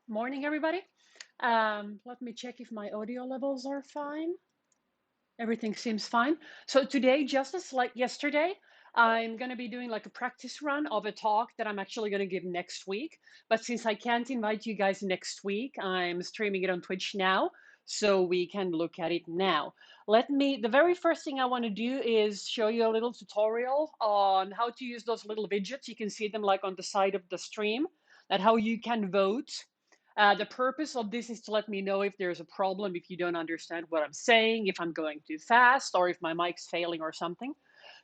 Morning, everybody. Let me check if my audio levels are fine. Everything seems fine. So today, just as like yesterday, I'm going to be doing like a practice run of a talk that I'm actually going to give next week. But since I can't invite you guys next week, I'm streaming it on Twitch now, so we can look at it now. The very first thing I want to do is show you a little tutorial on how to use those little widgets. You can see them like on the side of the stream, that how you can vote. The purpose of this is to let me know if there's a problem, if you don't understand what I'm saying, if I'm going too fast, or if my mic's failing or something.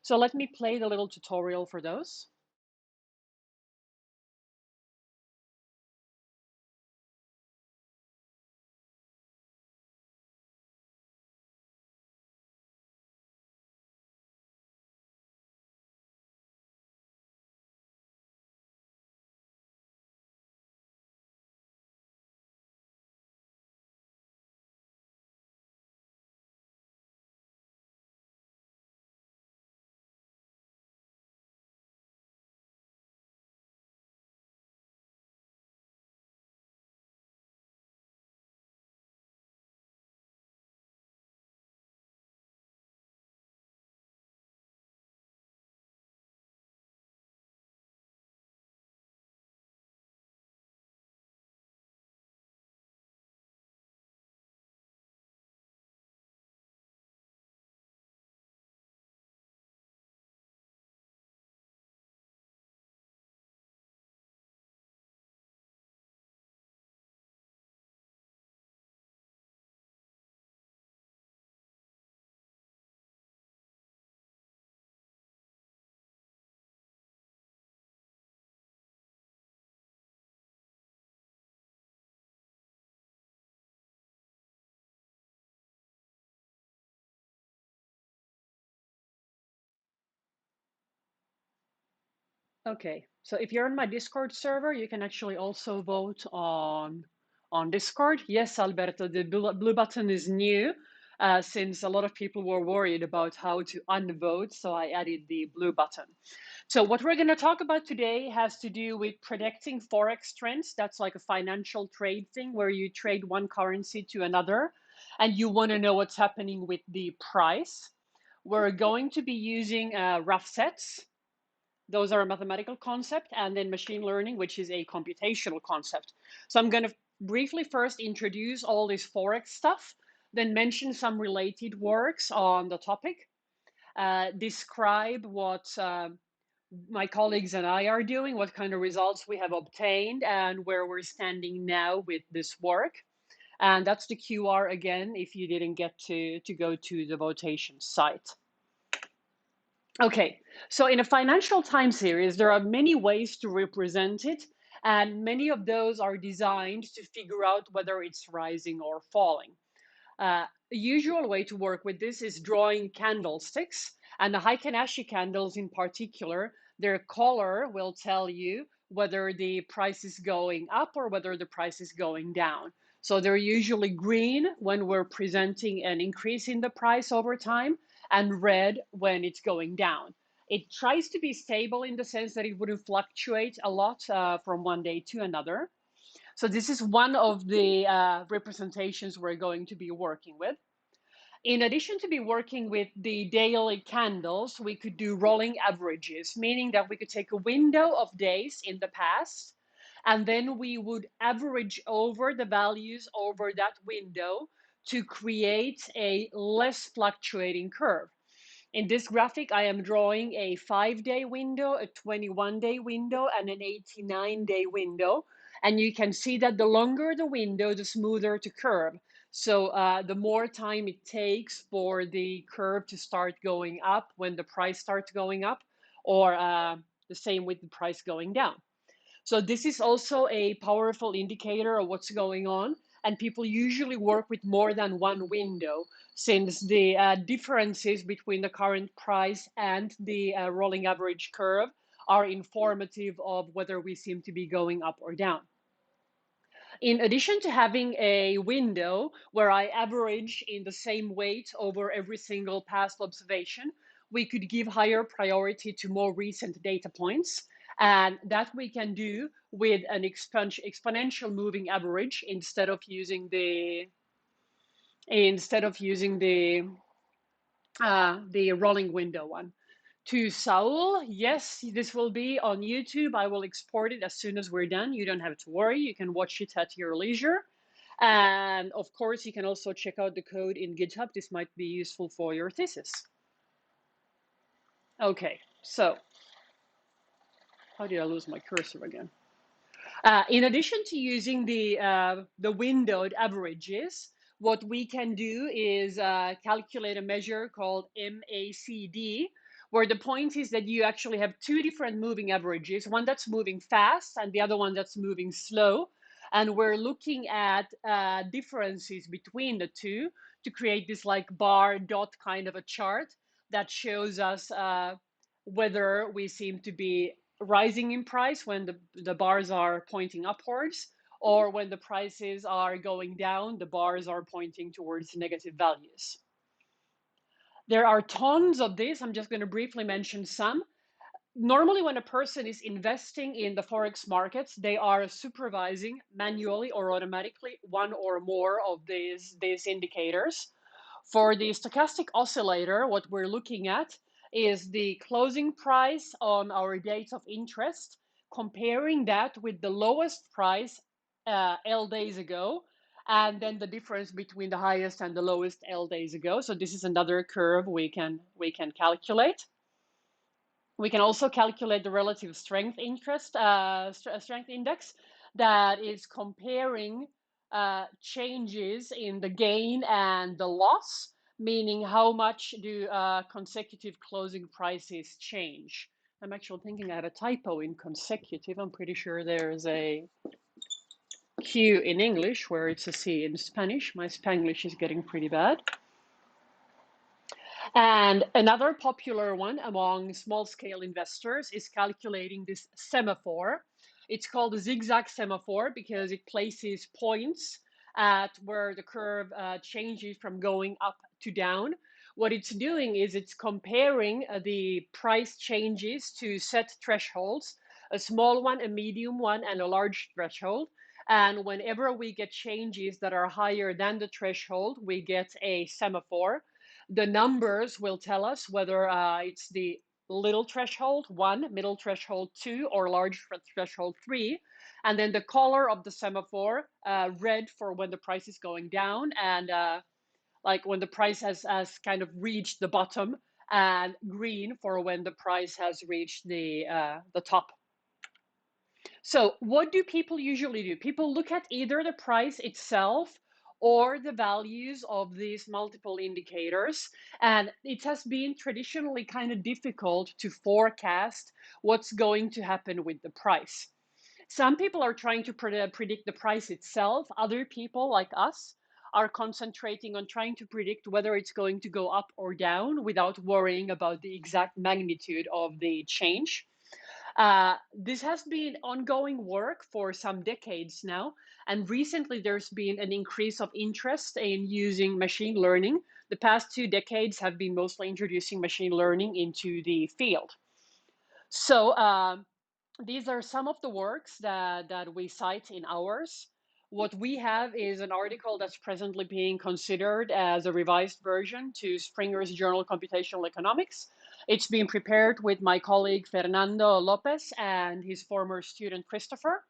So let me play the little tutorial for those. Okay, so if you're on my Discord server, you can actually also vote on Discord. Yes, Alberto, the blue button is new since a lot of people were worried about how to unvote, so I added the blue button. So what we're going to talk about today has to do with predicting Forex trends. That's like a financial trade thing where you trade one currency to another and you want to know what's happening with the price. We're going to be using rough sets. Those are a mathematical concept, and then machine learning, which is a computational concept. So I'm going to briefly first introduce all this Forex stuff, then mention some related works on the topic, describe what my colleagues and I are doing, what kind of results we have obtained, and where we're standing now with this work. And that's the QR again, if you didn't get to go to the votation site. Okay, so in a financial time series, there are many ways to represent it, and many of those are designed to figure out whether it's rising or falling. A usual way to work with this is drawing candlesticks, and the Heiken Ashi candles in particular, their color will tell you whether the price is going up or whether the price is going down. So they're usually green when we're presenting an increase in the price over time, and red when it's going down. It tries to be stable in the sense that it wouldn't fluctuate a lot from one day to another. So this is one of the representations we're going to be working with. In addition to be working with the daily candles, we could do rolling averages, meaning that we could take a window of days in the past, and then we would average over the values over that window to create a less fluctuating curve. In this graphic, I am drawing a 5-day window, a 21-day window, and an 89-day window. And you can see that the longer the window, the smoother the curve. So the more time it takes for the curve to start going up when the price starts going up, or the same with the price going down. So this is also a powerful indicator of what's going on. And people usually work with more than one window, since the differences between the current price and the rolling average curve are informative of whether we seem to be going up or down. In addition to having a window where I average in the same weight over every single past observation, we could give higher priority to more recent data points. And that we can do with an exponential moving average instead of using the rolling window one. To Saul, yes, this will be on YouTube. I will export it as soon as we're done. You don't have to worry. You can watch it at your leisure. And of course, you can also check out the code in GitHub. This might be useful for your thesis. Okay, so how did I lose my cursor again? In addition to using the windowed averages, what we can do is calculate a measure called MACD, where the point is that you actually have two different moving averages, one that's moving fast and the other one that's moving slow. And we're looking at differences between the two to create this like bar dot kind of a chart that shows us whether we seem to be rising in price when the bars are pointing upwards, or when the prices are going down, the bars are pointing towards negative values. There are tons of this. I'm just going to briefly mention some. Normally, when a person is investing in the Forex markets, they are supervising manually or automatically one or more of these indicators. For the stochastic oscillator, what we're looking at is the closing price on our dates of interest, comparing that with the lowest price L days ago, and then the difference between the highest and the lowest L days ago. So this is another curve we can calculate. We can also calculate the relative strength strength index that is comparing changes in the gain and the loss, meaning how much do consecutive closing prices change. I'm actually thinking I had a typo in consecutive. I'm pretty sure there's a Q in English where it's a C in Spanish. My Spanglish is getting pretty bad. And another popular one among small-scale investors is calculating this semaphore. It's called the zigzag semaphore because it places points at where the curve changes from going up to down. What it's doing is it's comparing the price changes to set thresholds, a small one, a medium one, and a large threshold. And whenever we get changes that are higher than the threshold, we get a semaphore. The numbers will tell us whether it's the little threshold 1, middle threshold 2, or large threshold 3. And then the color of the semaphore, red for when the price is going down, and like when the price has kind of reached the bottom, and green for when the price has reached the top. So what do people usually do? People look at either the price itself or the values of these multiple indicators. And it has been traditionally kind of difficult to forecast what's going to happen with the price. Some people are trying to predict the price itself. Other people, like us, are concentrating on trying to predict whether it's going to go up or down without worrying about the exact magnitude of the change. This has been ongoing work for some decades now, and recently there's been an increase of interest in using machine learning. The past 2 decades have been mostly introducing machine learning into the field. So these are some of the works that we cite in ours. What we have is an article that's presently being considered as a revised version to Springer's Journal of Computational Economics. It's being prepared with my colleague Fernando Lopez and his former student Christopher.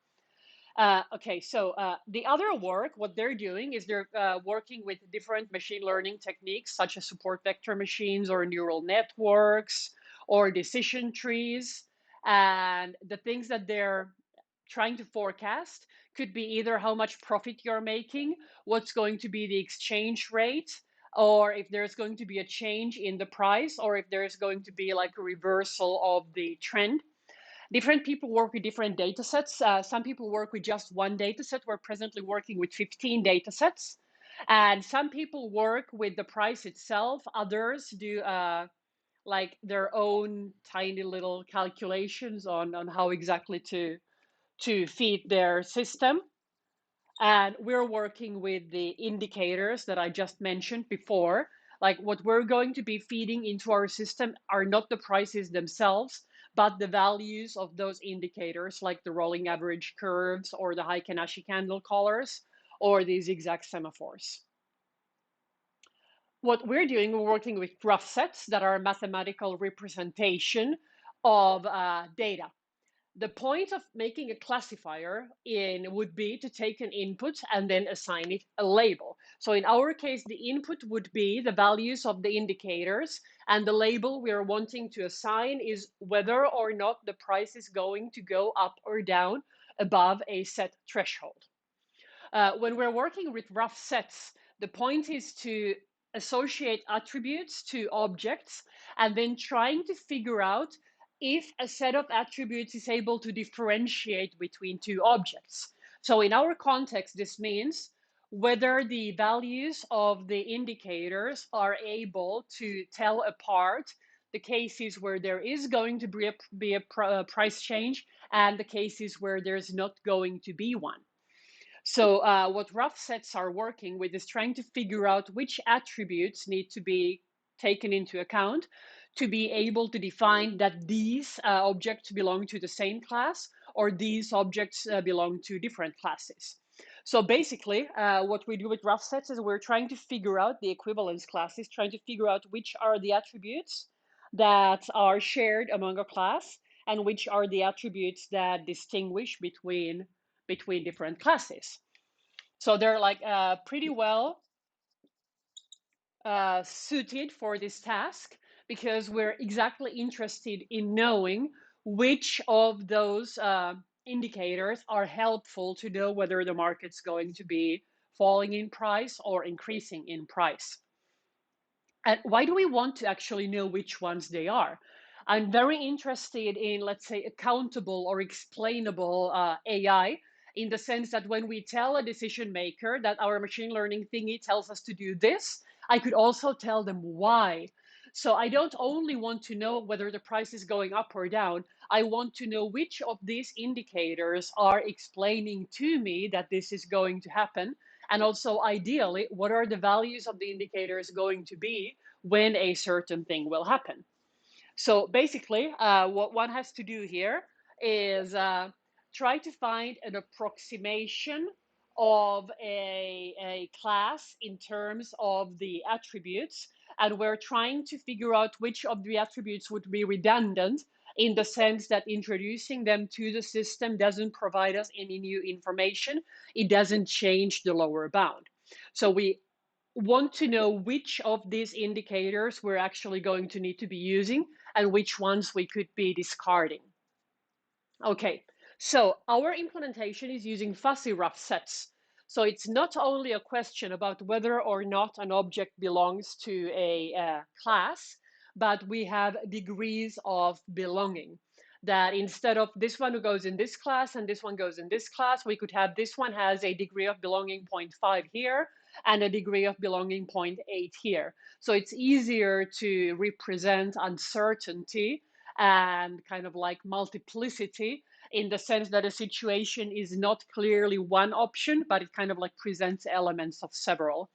Okay, so the other work, what they're doing is they're working with different machine learning techniques such as support vector machines or neural networks or decision trees. And the things that they're trying to forecast could be either how much profit you're making, what's going to be the exchange rate, or if there's going to be a change in the price, or if there's going to be like a reversal of the trend. Different people work with different data sets. Some people work with just one data set. We're presently working with 15 data sets. And some people work with the price itself. Others do like their own tiny little calculations on how exactly to feed their system. And we're working with the indicators that I just mentioned before. Like what we're going to be feeding into our system are not the prices themselves, but the values of those indicators, like the rolling average curves or the Heiken Ashi candle colors or the zigzag semaphores. What we're doing, we're working with graph sets that are a mathematical representation of data. The point of making a classifier would be to take an input and then assign it a label. So in our case, the input would be the values of the indicators, and the label we are wanting to assign is whether or not the price is going to go up or down above a set threshold. When we're working with rough sets, the point is to associate attributes to objects and then trying to figure out if a set of attributes is able to differentiate between two objects. So in our context, this means whether the values of the indicators are able to tell apart the cases where there is going to be a price change and the cases where there's not going to be one. So what rough sets are working with is trying to figure out which attributes need to be taken into account to be able to define that these objects belong to the same class or these objects belong to different classes. So basically, what we do with rough sets is we're trying to figure out the equivalence classes, trying to figure out which are the attributes that are shared among a class and which are the attributes that distinguish between different classes. So they're like pretty well suited for this task because we're exactly interested in knowing which of those indicators are helpful to know whether the market's going to be falling in price or increasing in price. And why do we want to actually know which ones they are? I'm very interested in, let's say, accountable or explainable AI, in the sense that when we tell a decision maker that our machine learning thingy tells us to do this, I could also tell them why. So I don't only want to know whether the price is going up or down. I want to know which of these indicators are explaining to me that this is going to happen. And also, ideally, what are the values of the indicators going to be when a certain thing will happen? So basically, what one has to do here is try to find an approximation of a class in terms of the attributes. And we're trying to figure out which of the attributes would be redundant in the sense that introducing them to the system doesn't provide us any new information. It doesn't change the lower bound. So we want to know which of these indicators we're actually going to need to be using and which ones we could be discarding. Okay, so our implementation is using fuzzy rough sets. So it's not only a question about whether or not an object belongs to a class, but we have degrees of belonging. That instead of this one who goes in this class and this one goes in this class, we could have this one has a degree of belonging 0.5 here and a degree of belonging 0.8 here. So it's easier to represent uncertainty and kind of like multiplicity in the sense that a situation is not clearly one option, but it kind of like presents elements of several.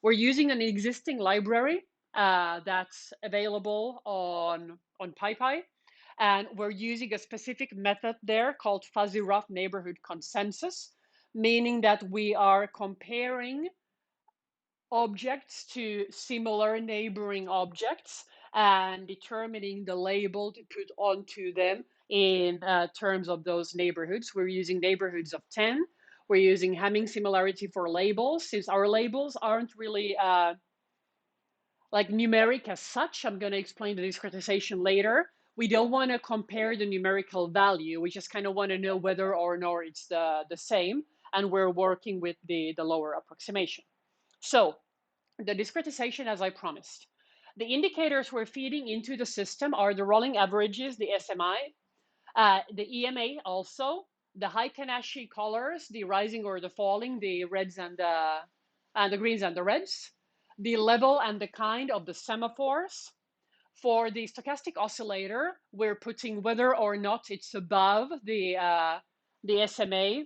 We're using an existing library that's available on PyPy. And we're using a specific method there called fuzzy rough neighborhood consensus, meaning that we are comparing objects to similar neighboring objects and determining the label to put onto them in terms of those neighborhoods. We're using neighborhoods of 10. We're using Hamming similarity for labels. Since our labels aren't really like numeric as such, I'm going to explain the discretization later. We don't want to compare the numerical value. We just kind of want to know whether or not it's the same. And we're working with the lower approximation. So the discretization, as I promised. The indicators we're feeding into the system are the rolling averages, the SMI, the EMA also, the Heiken Ashi colors, the rising or the falling, the reds and the greens and the reds, the level and the kind of the semaphores. For the stochastic oscillator, we're putting whether or not it's above the SMA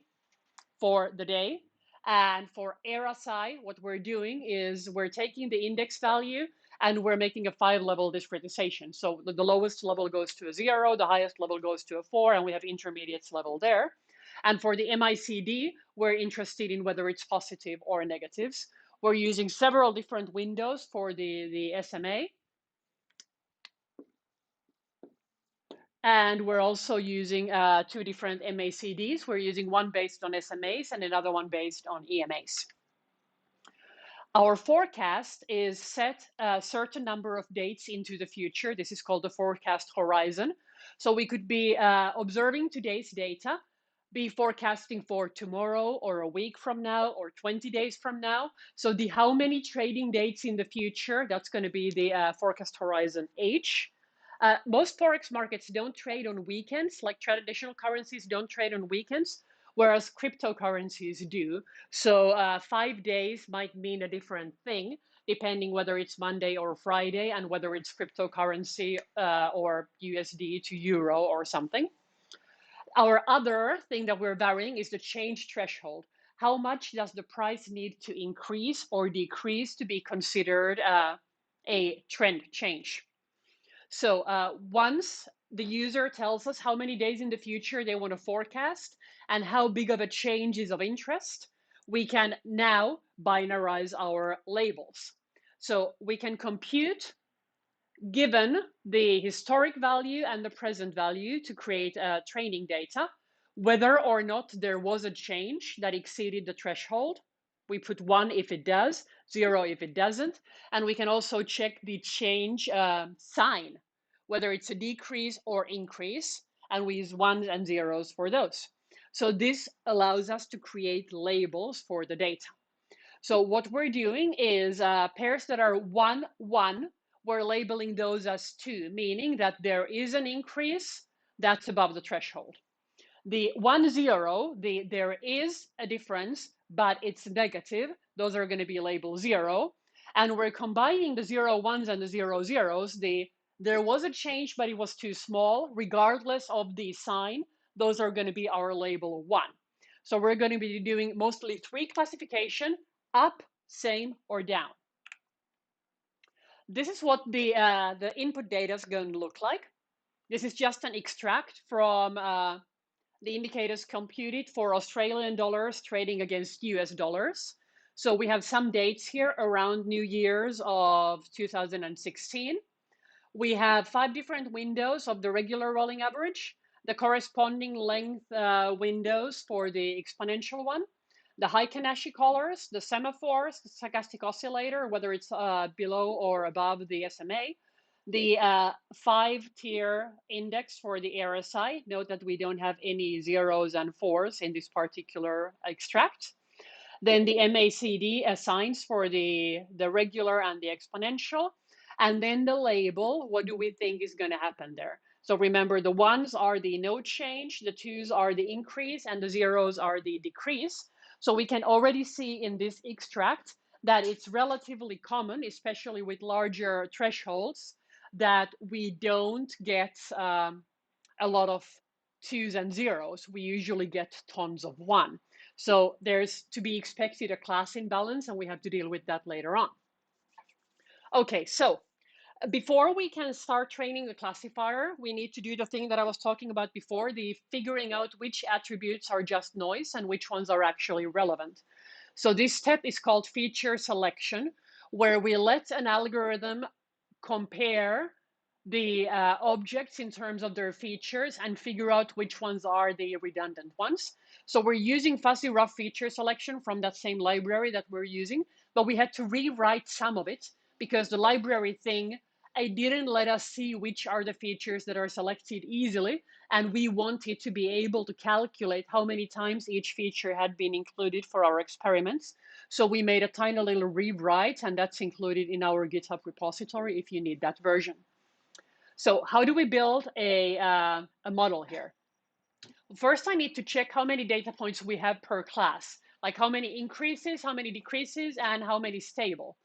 for the day. And for RSI, what we're doing is we're taking the index value and we're making a 5-level discretization. So the lowest level goes to a 0, the highest level goes to a 4, and we have intermediates level there. And for the MICD, we're interested in whether it's positive or negatives. We're using several different windows for the SMA. And we're also using 2 different MACDs. We're using one based on SMAs and another one based on EMAs. Our forecast is set a certain number of dates into the future. This is called the forecast horizon. So we could be observing today's data, be forecasting for tomorrow or a week from now or 20 days from now. So the how many trading dates in the future, that's going to be the forecast horizon H. Most Forex markets don't trade on weekends, like traditional currencies don't trade on weekends, whereas cryptocurrencies do. So 5 days might mean a different thing, depending whether it's Monday or Friday and whether it's cryptocurrency or USD to euro or something. Our other thing that we're varying is the change threshold. How much does the price need to increase or decrease to be considered a trend change? So once the user tells us how many days in the future they want to forecast and how big of a change is of interest, we can now binarize our labels. So we can compute, given the historic value and the present value, to create training data, whether or not there was a change that exceeded the threshold. We put 1 if it does, 0 if it doesn't. And we can also check the change sign, whether it's a decrease or increase. And we use 1s and 0s for those. So this allows us to create labels for the data. So what we're doing is pairs that are 1, 1, we're labeling those as 2, meaning that there is an increase that's above the threshold. The 1, 0, there is a difference, but it's negative. Those are going to be labeled 0. And we're combining the 0, 1s and the 0, 0s. There was a change, but it was too small, regardless of the sign. Those are going to be our label 1. So we're going to be doing mostly 3 classification: up, same, or down. This is what the input data is going to look like. This is just an extract from the indicators computed for Australian dollars trading against US dollars. So we have some dates here around New Year's of 2016. We have 5 different windows of the regular rolling average, the corresponding length windows for the exponential one, the Heiken Ashi colors, the semaphores, the stochastic oscillator, whether it's below or above the SMA, the 5-tier index for the RSI. Note that we don't have any 0s and 4s in this particular extract. Then the MACD assigns for the regular and the exponential. And then the label, what do we think is going to happen there? So remember, the 1s are the no change, the 2s are the increase, and the 0s are the decrease. So we can already see in this extract that it's relatively common, especially with larger thresholds, that we don't get a lot of 2s and 0s. We usually get tons of 1. So there's to be expected a class imbalance, and we have to deal with that later on. Okay, so before we can start training the classifier, we need to do the thing that I was talking about before, the figuring out which attributes are just noise and which ones are actually relevant. So this step is called feature selection, where we let an algorithm compare the objects in terms of their features and figure out which ones are the redundant ones. So we're using fuzzy rough feature selection from that same library that we're using, but we had to rewrite some of it because the library thing, it didn't let us see which are the features that are selected easily, and we wanted to be able to calculate how many times each feature had been included for our experiments. So we made a tiny little rewrite, and that's included in our GitHub repository if you need that version. So how do we build a model here? First, I need to check how many data points we have per class, like how many increases, how many decreases, and how many stable.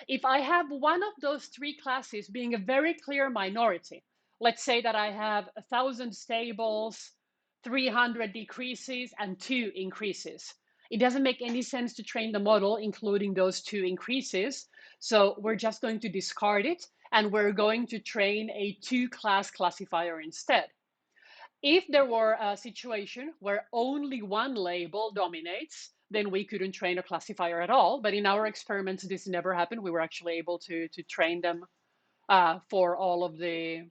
If I have one of those 3 classes being a very clear minority, let's say that I have 1,000 stables, 300 decreases, and 2 increases. It doesn't make any sense to train the model including those 2 increases. So we're just going to discard it, and we're going to train a two-class classifier instead. If there were a situation where only one label dominates, then we couldn't train a classifier at all. But in our experiments, this never happened. We were actually able to train them for all of the.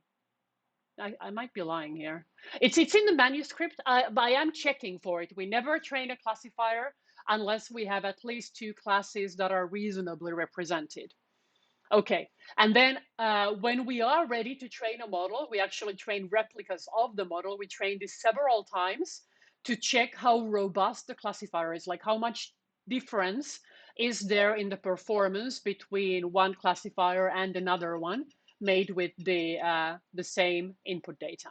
I might be lying here. It's in the manuscript, but I am checking for it. We never train a classifier unless we have at least two classes that are reasonably represented. Okay, and then when we are ready to train a model, we actually train replicas of the model. We train this several times to check how robust the classifier is, like how much difference is there in the performance between one classifier and another one made with the same input data.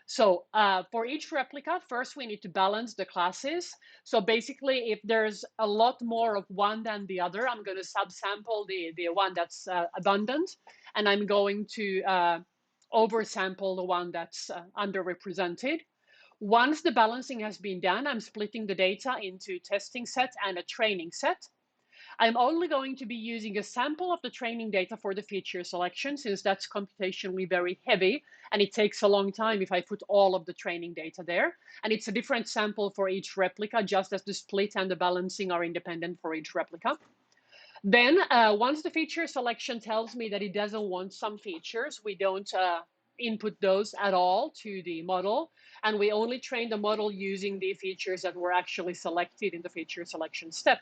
So for each replica, first we need to balance the classes. So basically, if there's a lot more of one than the other, I'm going to subsample the one that's abundant, and I'm going to oversample the one that's underrepresented. Once the balancing has been done, I'm splitting the data into testing set and a training set. I'm only going to be using a sample of the training data for the feature selection, since that's computationally very heavy and it takes a long time if I put all of the training data there. And it's a different sample for each replica, just as the split and the balancing are independent for each replica. Then once the feature selection tells me that it doesn't want some features, we don't input those at all to the model. And we only train the model using the features that were actually selected in the feature selection step.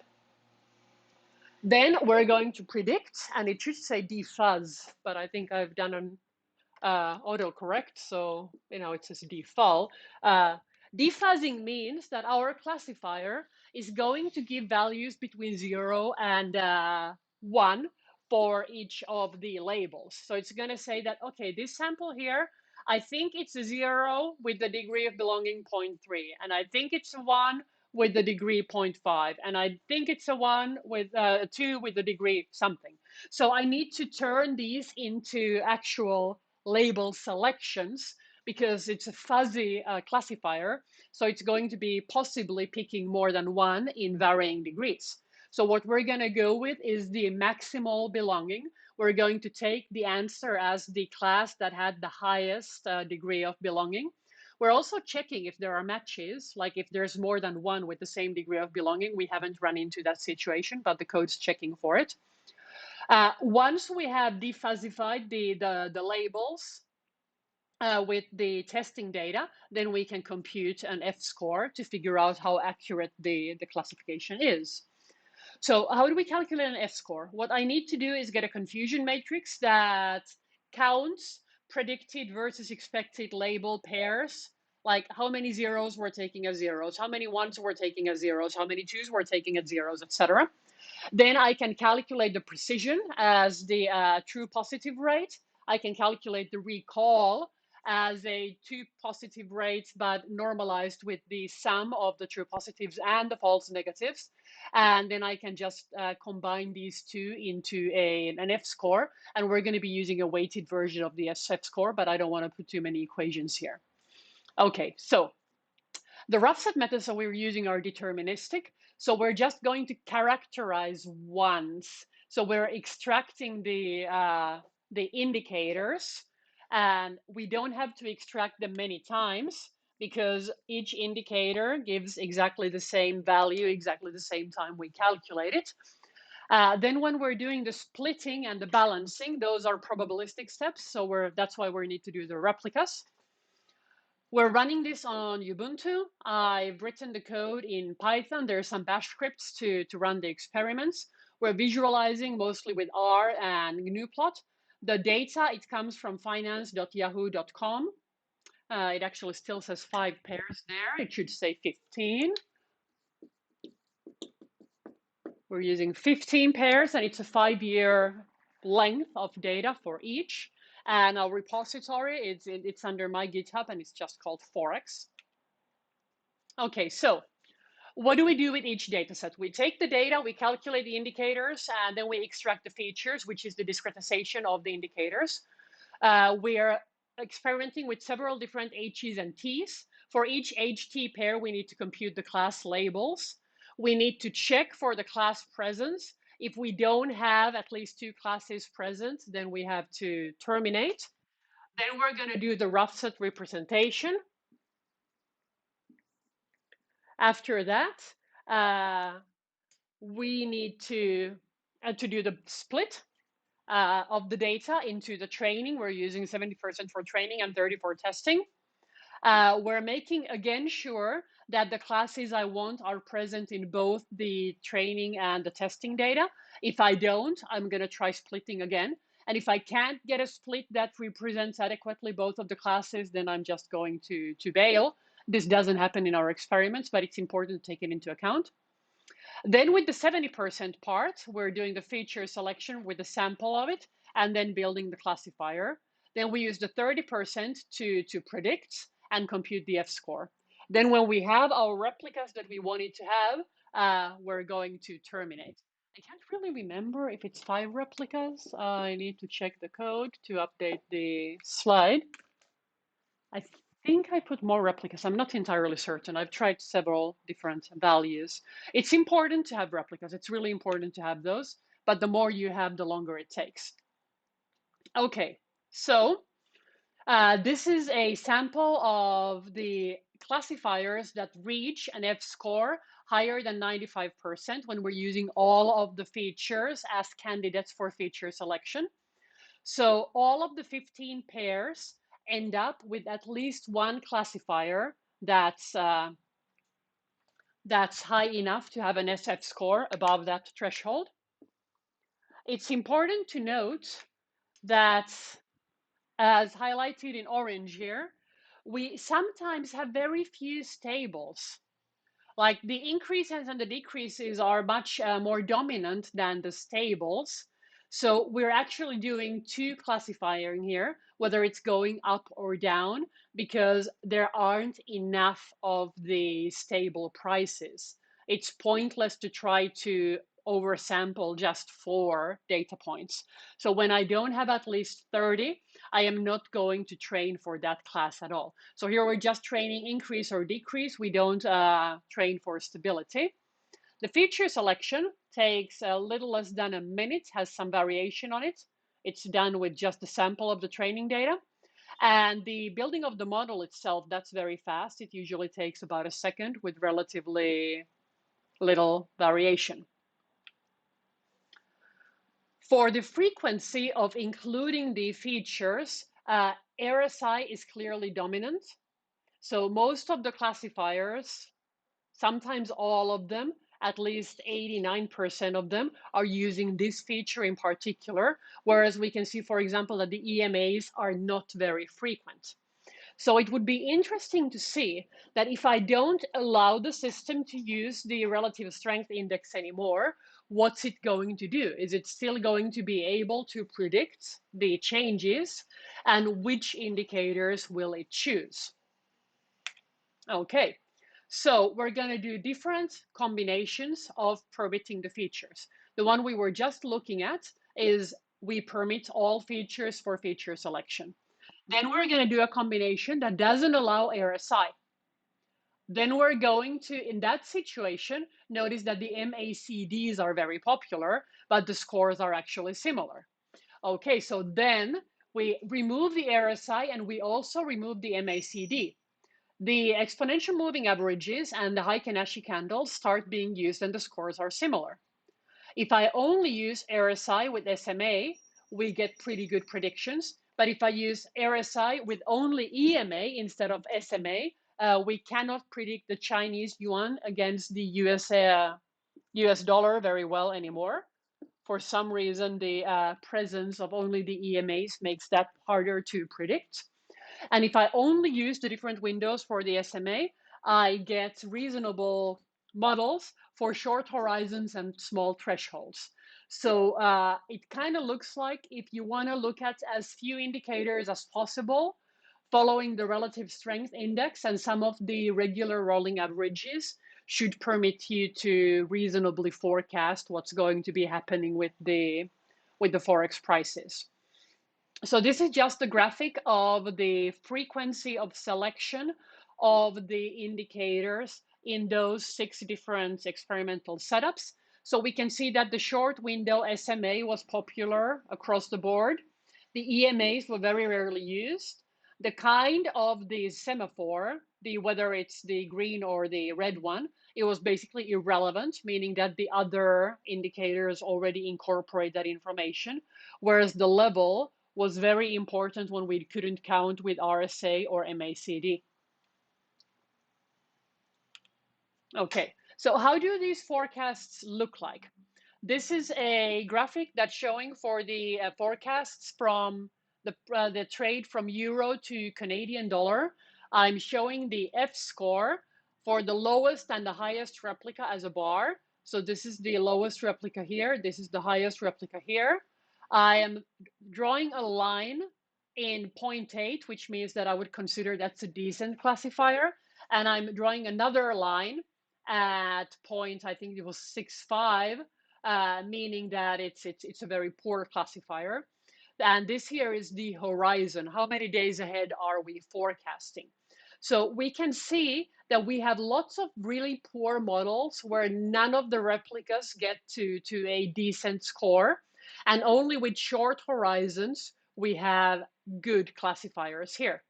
Then we're going to predict, and it should say defuzz, but I think I've done an autocorrect, so it says defull. Defuzzing means that our classifier is going to give values between 0 and 1 for each of the labels. So it's going to say that, okay, this sample here, I think it's a 0 with the degree of belonging 0.3, and I think it's a 1 with the degree 0.5, and I think it's a 1 with 2 with the degree something. So I need to turn these into actual label selections because it's a fuzzy classifier. So it's going to be possibly picking more than one in varying degrees. So what we're going to go with is the maximal belonging. We're going to take the answer as the class that had the highest degree of belonging. We're also checking if there are matches, like if there's more than one with the same degree of belonging. We haven't run into that situation, but the code's checking for it. Once we have defuzzified the labels with the testing data, then we can compute an F-score to figure out how accurate the classification is. So how do we calculate an F-score? What I need to do is get a confusion matrix that counts predicted versus expected label pairs, like how many zeros we're taking as zeros, how many ones we're taking as zeros, how many twos we're taking as zeros, etc. Then I can calculate the precision as the true positive rate. I can calculate the recall as a two positive rates, but normalized with the sum of the true positives and the false negatives. And then I can just combine these two into an F-score. And we're going to be using a weighted version of the F-score, but I don't want to put too many equations here. Okay, so the rough set methods that we're using are deterministic. So we're just going to characterize ones. So we're extracting the indicators, and we don't have to extract them many times because each indicator gives exactly the same value, exactly the same time we calculate it. Then when we're doing the splitting and the balancing, those are probabilistic steps. So that's why we need to do the replicas. We're running this on Ubuntu. I've written the code in Python. There's some bash scripts to run the experiments. We're visualizing mostly with R and GNUplot. The data, it comes from finance.yahoo.com. It actually still says 5 pairs there. It should say 15. We're using 15 pairs, and it's a 5-year length of data for each. And our repository, it's under my GitHub, and it's just called Forex. Okay, so what do we do with each data set? We take the data, we calculate the indicators, and then we extract the features, which is the discretization of the indicators. We are experimenting with several different H's and T's. For each HT pair, we need to compute the class labels. We need to check for the class presence. If we don't have at least two classes present, then we have to terminate. Then we're going to do the rough set representation. After that, we need to do the split of the data into the training. We're using 70% for training and 30% for testing. We're making, again, sure that the classes I want are present in both the training and the testing data. If I don't, I'm going to try splitting again. And if I can't get a split that represents adequately both of the classes, then I'm just going to bail. This doesn't happen in our experiments, but it's important to take it into account. Then with the 70% part, we're doing the feature selection with a sample of it and then building the classifier. Then we use the 30% to predict and compute the F-score. Then when we have our replicas that we wanted to have, we're going to terminate. I can't really remember if it's 5 replicas. I need to check the code to update the slide. I think I put more replicas. I'm not entirely certain. I've tried several different values. It's important to have replicas. It's really important to have those, but the more you have, the longer it takes. Okay, so this is a sample of the classifiers that reach an F-score higher than 95% when we're using all of the features as candidates for feature selection. So all of the 15 pairs end up with at least one classifier that's high enough to have an SF score above that threshold. It's important to note that, as highlighted in orange here, we sometimes have very few stables. Like the increases and the decreases are much more dominant than the stables. So we're actually doing two classifying here, whether it's going up or down, because there aren't enough of the stable prices. It's pointless to try to oversample just 4 data points. So when I don't have at least 30, I am not going to train for that class at all. So here we're just training increase or decrease. We don't train for stability. The feature selection takes a little less than a minute, has some variation on it. It's done with just a sample of the training data. And the building of the model itself, that's very fast. It usually takes about a second with relatively little variation. For the frequency of including the features, RSI is clearly dominant. So most of the classifiers, sometimes all of them, at least 89% of them, are using this feature in particular, whereas we can see, for example, that the EMAs are not very frequent. So it would be interesting to see that if I don't allow the system to use the relative strength index anymore, what's it going to do? Is it still going to be able to predict the changes, and which indicators will it choose? Okay, so we're going to do different combinations of permitting the features. The one we were just looking at is we permit all features for feature selection. Then we're going to do a combination that doesn't allow RSI. Then we're going to, in that situation, notice that the MACDs are very popular, but the scores are actually similar. Okay, so then we remove the RSI and we also remove the MACD. The exponential moving averages and the Heiken Ashi candles start being used and the scores are similar. If I only use RSI with SMA, we get pretty good predictions. But if I use RSI with only EMA instead of SMA, we cannot predict the Chinese yuan against the US dollar very well anymore. For some reason, the presence of only the EMAs makes that harder to predict. And if I only use the different windows for the SMA, I get reasonable models for short horizons and small thresholds. So it kind of looks like if you want to look at as few indicators as possible, following the relative strength index and some of the regular rolling averages should permit you to reasonably forecast what's going to be happening with the Forex prices. So this is just a graphic of the frequency of selection of the indicators in those 6 different experimental setups. So we can see that the short window SMA was popular across the board. The EMAs were very rarely used. The kind of the semaphore, whether it's the green or the red one, it was basically irrelevant, meaning that the other indicators already incorporate that information, whereas the level was very important when we couldn't count with RSA or MACD. Okay, so how do these forecasts look like? This is a graphic that's showing for the forecasts from the trade from euro to Canadian dollar. I'm showing the F score for the lowest and the highest replica as a bar. So this is the lowest replica here. This is the highest replica here. I am drawing a line in 0.8, which means that I would consider that's a decent classifier. And I'm drawing another line at point, I think it was 6.5, meaning that it's a very poor classifier. And this here is the horizon. How many days ahead are we forecasting? So we can see that we have lots of really poor models where none of the replicas get to a decent score. And only with short horizons, we have good classifiers here.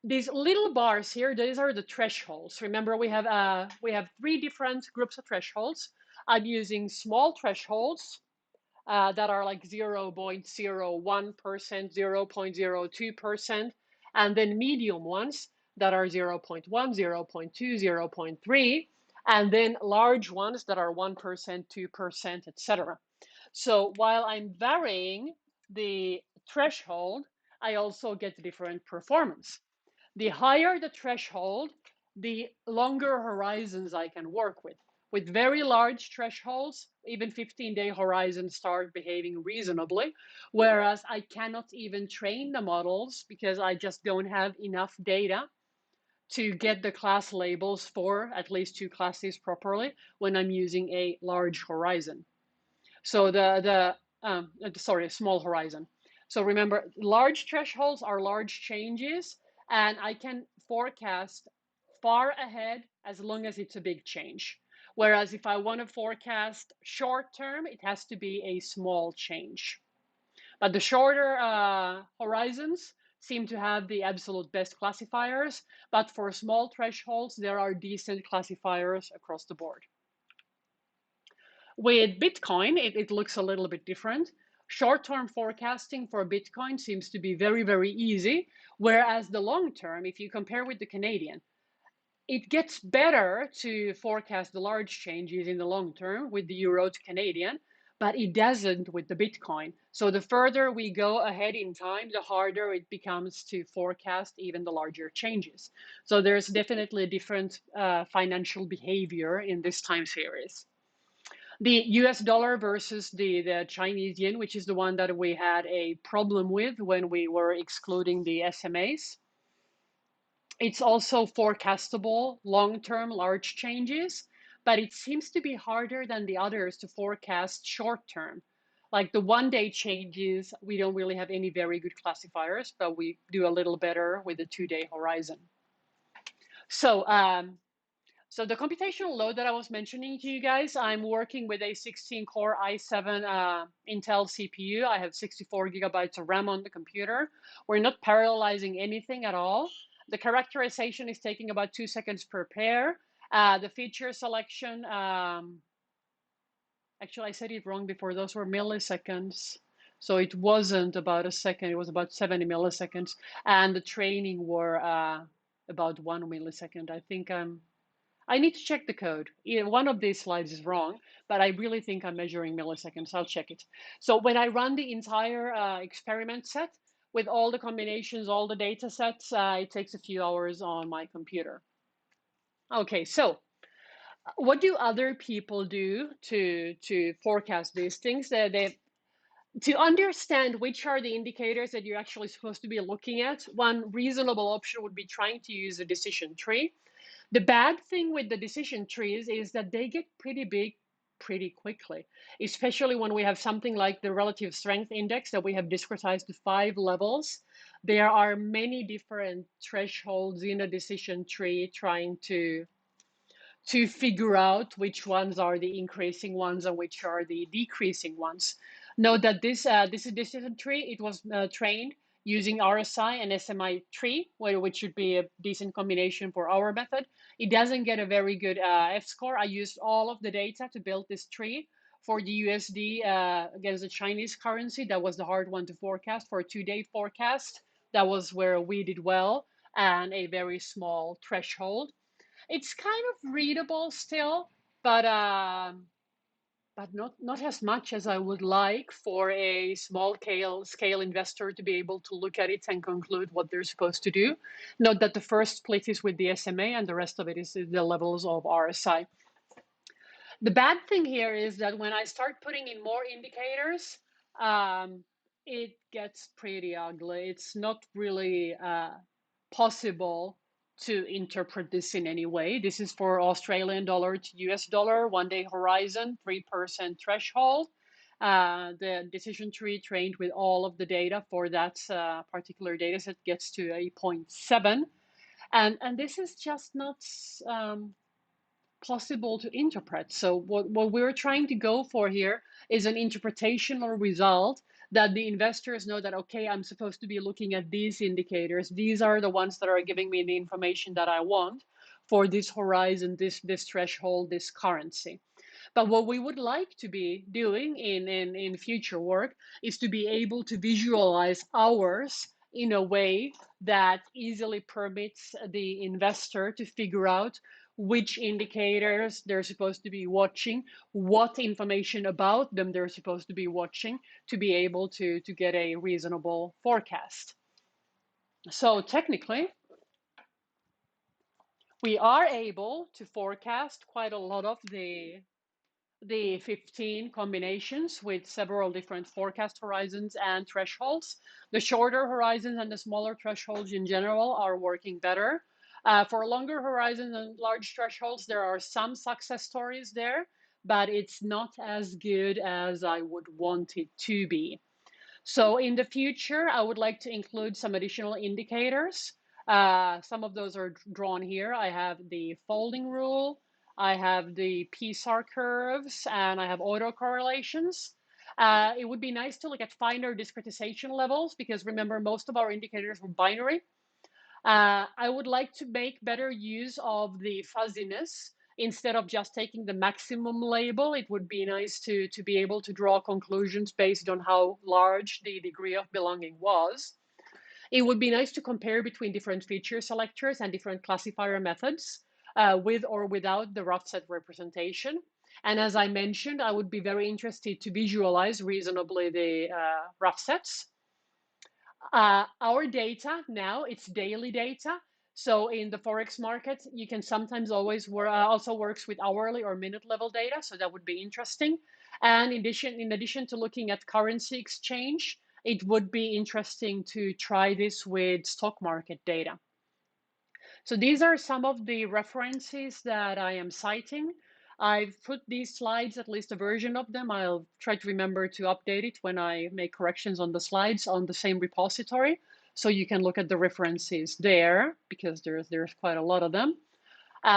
These little bars here, these are the thresholds. Remember, we have 3 different groups of thresholds. I'm using small thresholds that are like 0.01%, 0.02%, and then medium ones that are 0.1, 0.2, 0.3, and then large ones that are 1%, 2%, etc. So while I'm varying the threshold, I also get different performance. The higher the threshold, the longer horizons I can work with. With very large thresholds, even 15-day horizons start behaving reasonably, whereas I cannot even train the models because I just don't have enough data to get the class labels for at least 2 classes properly when I'm using a large horizon. So sorry, small horizon. So remember, large thresholds are large changes, and I can forecast far ahead as long as it's a big change. Whereas if I want to forecast short term, it has to be a small change. But the shorter horizons seem to have the absolute best classifiers, but for small thresholds, there are decent classifiers across the board. With Bitcoin, it looks a little bit different. Short-term forecasting for Bitcoin seems to be very, very easy, whereas the long term, if you compare with the Canadian, it gets better to forecast the large changes in the long term with the euro to Canadian, but it doesn't with the Bitcoin. So the further we go ahead in time, the harder it becomes to forecast even the larger changes. So there's definitely a different financial behavior in this time series. The US dollar versus the Chinese yen, which is the one that we had a problem with when we were excluding the SMAs. It's also forecastable long-term large changes, but it seems to be harder than the others to forecast short-term. Like the one-day changes, we don't really have any very good classifiers, but we do a little better with the 2-day horizon. So the computational load that I was mentioning to you guys, I'm working with a 16-core i7 Intel CPU. I have 64 gigabytes of RAM on the computer. We're not parallelizing anything at all. The characterization is taking about 2 seconds per pair. The feature selection, actually I said it wrong before, those were milliseconds. So it wasn't about a second, it was about 70 milliseconds. And the training were about 1 millisecond. I think I need to check the code. One of these slides is wrong, but I really think I'm measuring milliseconds. I'll check it. So when I run the entire experiment set with all the combinations, all the data sets, it takes a few hours on my computer. Okay, so what do other people do to forecast these things? To understand which are the indicators that you're actually supposed to be looking at, one reasonable option would be trying to use a decision tree. The bad thing with the decision trees is that they get pretty big pretty quickly, especially when we have something like the relative strength index that we have discretized to 5 levels. There are many different thresholds in a decision tree trying to to figure out which ones are the increasing ones and which are the decreasing ones. Note that this decision tree, it was trained using RSI and SMA-3, which should be a decent combination for our method. It doesn't get a very good F-score. I used all of the data to build this tree. For the USD against the Chinese currency, that was the hard one to forecast. For a 2-day forecast, that was where we did well, and a very small threshold. It's kind of readable still, but not as much as I would like for a small scale investor to be able to look at it and conclude what they're supposed to do. Note that the first split is with the SMA and the rest of it is the levels of RSI. The bad thing here is that when I start putting in more indicators, it gets pretty ugly. It's not really possible to interpret this in any way. This is for Australian dollar to US dollar, 1-day horizon, 3% threshold. The decision tree trained with all of the data for that particular data set gets to a 0.7. And this is just not possible to interpret. So what we're trying to go for here is an interpretational result that the investors know that, okay, I'm supposed to be looking at these indicators. These are the ones that are giving me the information that I want for this horizon, this threshold, this currency. But what we would like to be doing in future work is to be able to visualize ours in a way that easily permits the investor to figure out which indicators they're supposed to be watching, what information about them they're supposed to be watching to be able to get a reasonable forecast. So technically, we are able to forecast quite a lot of the 15 combinations with several different forecast horizons and thresholds. The shorter horizons and the smaller thresholds in general are working better. For longer horizons and large thresholds, there are some success stories there, but it's not as good as I would want it to be. So in the future, I would like to include some additional indicators. Some of those are drawn here. I have the folding rule, I have the PSAR curves, and I have autocorrelations. It would be nice to look at finer discretization levels because remember, most of our indicators were binary. I would like to make better use of the fuzziness. Instead of just taking the maximum label, it would be nice to be able to draw conclusions based on how large the degree of belonging was. It would be nice to compare between different feature selectors and different classifier methods with or without the rough set representation. And as I mentioned, I would be very interested to visualize reasonably the rough sets. Our data now, it's daily data. So in the Forex market, you can sometimes always also works with hourly or minute level data. So that would be interesting. And in addition to looking at currency exchange, it would be interesting to try this with stock market data. So these are some of the references that I am citing. I've put these slides, at least a version of them. I'll try to remember to update it when I make corrections on the slides on the same repository. So you can look at the references there because there's quite a lot of them.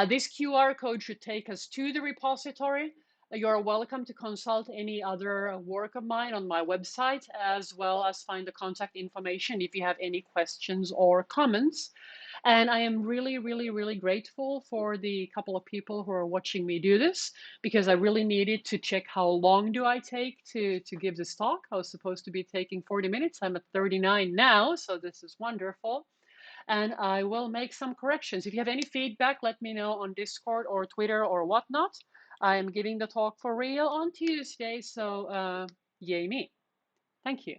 This QR code should take us to the repository. You're welcome to consult any other work of mine on my website, as well as find the contact information if you have any questions or comments. And I am really, really, really grateful for the couple of people who are watching me do this, because I really needed to check how long do I take to give this talk. I was supposed to be taking 40 minutes. I'm at 39 now, so this is wonderful. And I will make some corrections. If you have any feedback, let me know on Discord or Twitter or whatnot. I am giving the talk for real on Tuesday, so yay me. Thank you.